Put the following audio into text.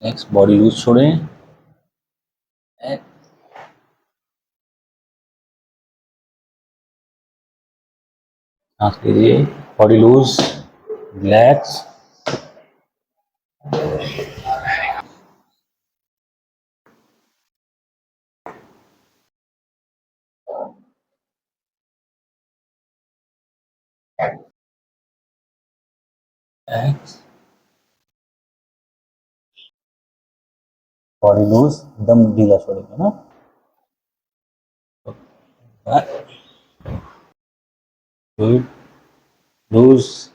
Next body loose छोड़ें। सांस लीजिए, body loose, relax. Body loose, एकदम ढीला छोड़ेंगे ना। Good, loose,